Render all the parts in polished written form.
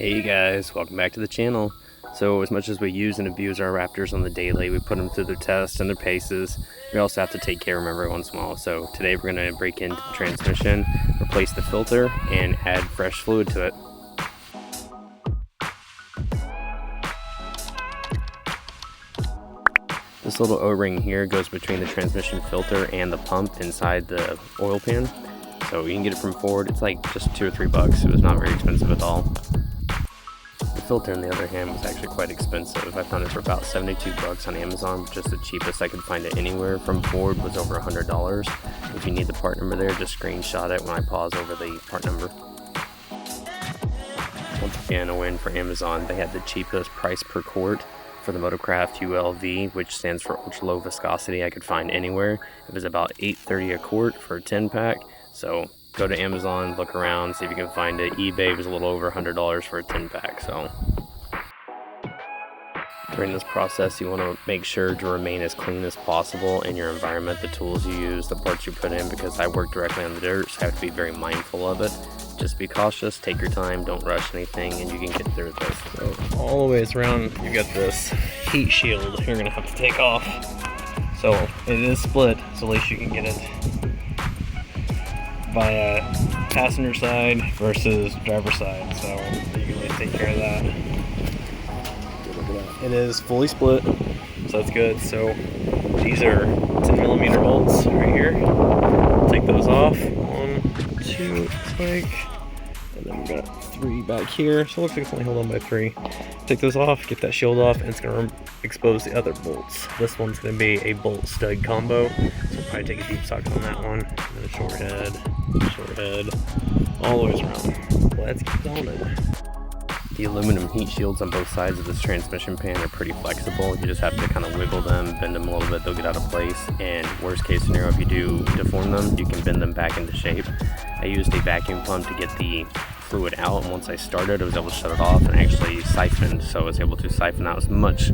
Hey guys, welcome back to the channel. So as much as we use and abuse our Raptors on the daily, we put them through their tests and their paces, we also have to take care of them every once in a while. So today we're going to break into the transmission, replace the filter, and add fresh fluid to it. This little O-ring here goes between the transmission filter and the pump inside the oil pan. So you can get it from Ford. It's like just $2 or $3. It was not very expensive at all. The filter, on the other hand, was actually quite expensive. I found it for about $72 on Amazon, just the cheapest I could find it anywhere. From Ford was over $100. If you need the part number there, just screenshot it when I pause over the part number. Once again, a win for Amazon. They had the cheapest price per quart for the Motorcraft ULV, which stands for ultra low viscosity, I could find anywhere. It was about $8.30 a quart for a 10-pack. So go to Amazon, look around, see if you can find it. eBay was a little over $100 for a 10-pack. So during this process, you want to make sure to remain as clean as possible in your environment, the tools you use, the parts you put in, because I work directly on the dirt, so I have to be very mindful of it. Just be cautious, take your time, don't rush anything, and you can get through this. So all the way around, you got this heat shield you're gonna have to take off. So it is split, so at least you can get it via passenger side versus driver side. So you can really take care of that. It is fully split, so that's good. So these are 10mm bolts right here. Take those off. 1, 2, looks like. And then we've got 3 back here. So it looks like it's only held on by 3. Take those off, get that shield off, and it's going to expose the other bolts. This one's going to be a bolt stud combo. So we'll probably take a deep socket on that one. And then a short head, all the way around. Let's keep going it. The aluminum heat shields on both sides of this transmission pan are pretty flexible. You just have to kind of wiggle them, bend them a little bit, they'll get out of place. And worst case scenario, if you do deform them, you can bend them back into shape. I used a vacuum pump to get the fluid out, and once I started, I was able to shut it off and actually siphoned. So I was able to siphon out as much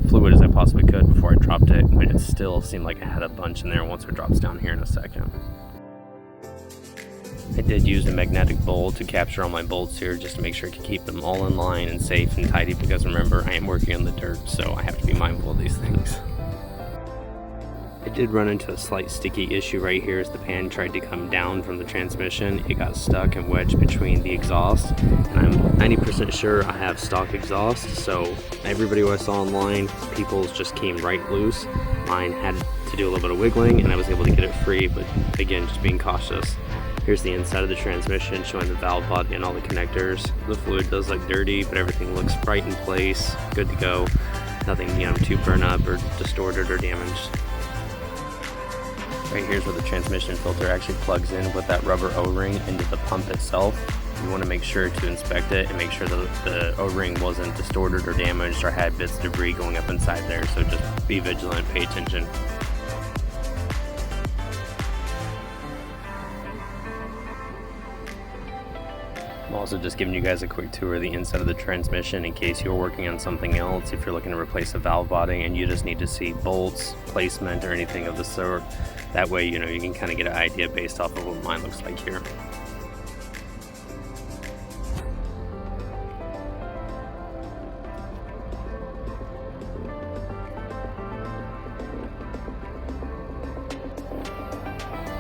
fluid as I possibly could before I dropped it, but it still seemed like I had a bunch in there once it drops down here in a second. I did use a magnetic bowl to capture all my bolts here just to make sure I could keep them all in line and safe and tidy, because remember, I am working on the dirt, so I have to be mindful of these things. I did run into a slight sticky issue right here as the pan tried to come down from the transmission. It got stuck and wedged between the exhaust, and I'm 90% sure I have stock exhaust, so everybody who I saw online, people's just came right loose. Mine had to do a little bit of wiggling and I was able to get it free, but again, just being cautious. Here's the inside of the transmission showing the valve body and all the connectors. The fluid does look dirty, but everything looks right in place, good to go. Nothing, too burnt up or distorted or damaged. Right here's where the transmission filter actually plugs in with that rubber O-ring into the pump itself. You want to make sure to inspect it and make sure that the O-ring wasn't distorted or damaged or had bits of debris going up inside there, so just be vigilant, pay attention. I'm also just giving you guys a quick tour of the inside of the transmission in case you're working on something else, if you're looking to replace a valve body and you just need to see bolts, placement, or anything of the sort. That way, you can kind of get an idea based off of what mine looks like here.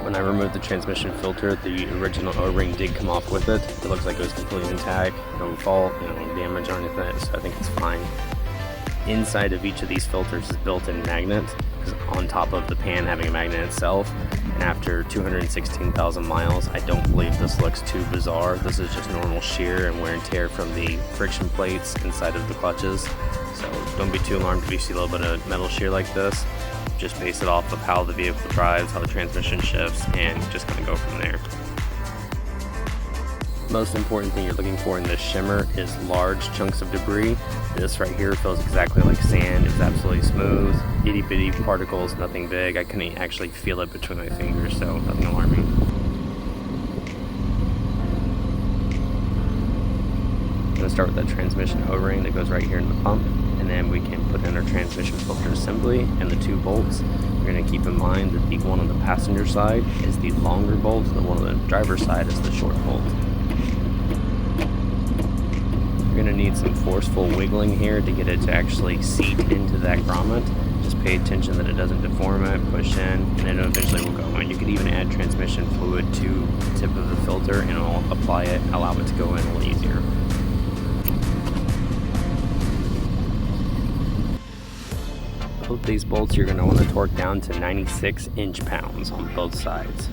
When I removed the transmission filter, the original O-ring did come off with it. It looks like it was completely intact, no fault, no damage or anything, so I think it's fine. Inside of each of these filters is built-in magnet, on top of the pan having a magnet itself. And after 216,000 miles, I don't believe this looks too bizarre. This is just normal shear and wear and tear from the friction plates inside of the clutches. So don't be too alarmed if you see a little bit of metal shear like this. Just base it off of how the vehicle drives, how the transmission shifts, and just kind of go from there. Most important thing you're looking for in this shimmer is large chunks of debris. This right here feels exactly like sand. It's absolutely smooth, itty bitty particles, nothing big. I couldn't actually feel it between my fingers, so nothing alarming. I'm going to start with that transmission O-ring that goes right here in the pump, and then we can put in our transmission filter assembly and the 2 bolts. You're going to keep in mind that the one on the passenger side is the longer bolt, and the one on the driver's side is the short bolt. You're going need some forceful wiggling here to get it to actually seat into that grommet. Just pay attention that it doesn't deform it, push in, and then eventually will go. And you could even add transmission fluid to the tip of the filter and it'll apply it, allow it to go in a little easier. Both these bolts you're going to want to torque down to 96 inch-pounds on both sides.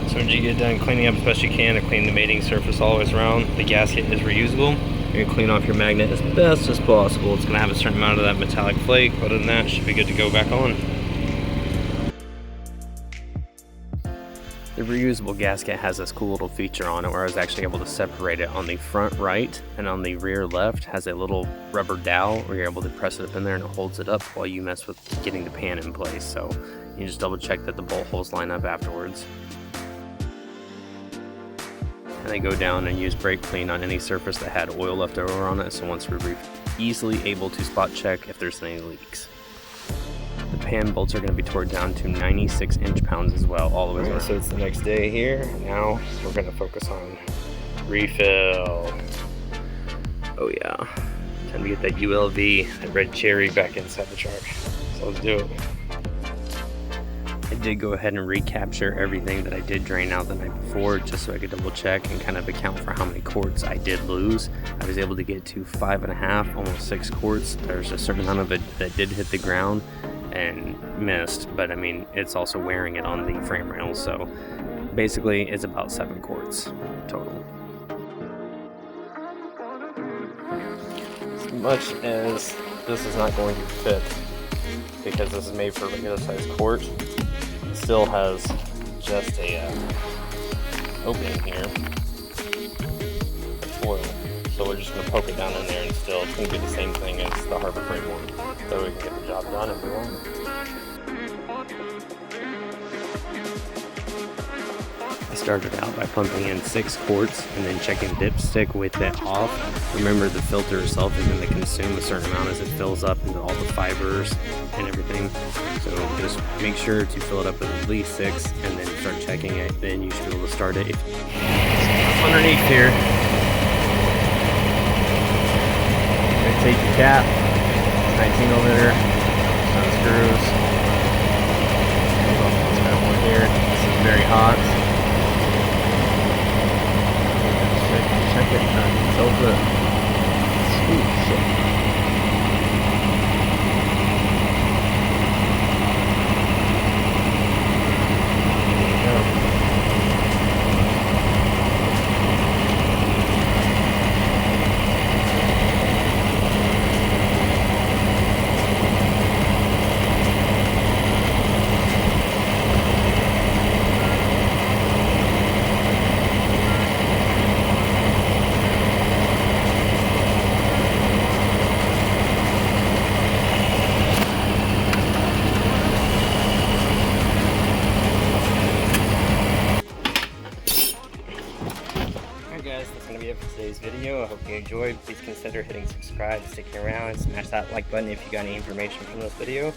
So when you get done cleaning up as best you can to clean the mating surface all the way around, the gasket is reusable. You're gonna clean off your magnet as best as possible. It's gonna have a certain amount of that metallic flake. Other than that, it should be good to go back on. The reusable gasket has this cool little feature on it where I was actually able to separate it. On the front right and on the rear left has a little rubber dowel where you're able to press it up in there and it holds it up while you mess with getting the pan in place. So you just double check that the bolt holes line up afterwards. And then go down and use brake clean on any surface that had oil left over on it, so once we're easily able to spot check if there's any leaks. The pan bolts are going to be torqued down to 96 inch-pounds as well, all the way around. So it's the next day here. Now we're going to focus on refill. Oh yeah, time to get that ULV, that red cherry, back inside the truck. So let's do it. I did go ahead and recapture everything that I did drain out the night before just so I could double check and kind of account for how many quarts I did lose. I was able to get to 5.5, almost 6 quarts. There's a certain amount of it that did hit the ground and missed, but I mean, it's also wearing it on the frame rails, so basically it's about 7 quarts total. As much as this is not going to fit, because this is made for regular size quart, it still has just a opening here, a foil. So we're just going to poke it down in there, and still it's going to be the same thing as the Harbor Freight one, so we can get the job done and move on. I started out by pumping in 6 quarts and then checking the dipstick with it off. Remember, the filter itself is going to consume a certain amount as it fills up into all the fibers and everything. So just make sure to fill it up with at least 6 and then start checking it. Then you should be able to start it. Underneath here, you're going to take your cap, 19mm, screws. One here. This is very hot. Check it, tilt it. Sweet shit. That's going to be it for today's video. I hope you enjoyed. Please consider hitting subscribe, sticking around, smash that like button if you got any information from this video,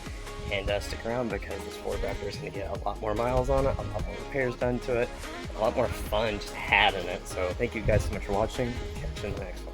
and stick around because this Ford Raptor is going to get a lot more miles on it, a lot more repairs done to it, a lot more fun just having it. So thank you guys so much for watching. Catch you in the next one.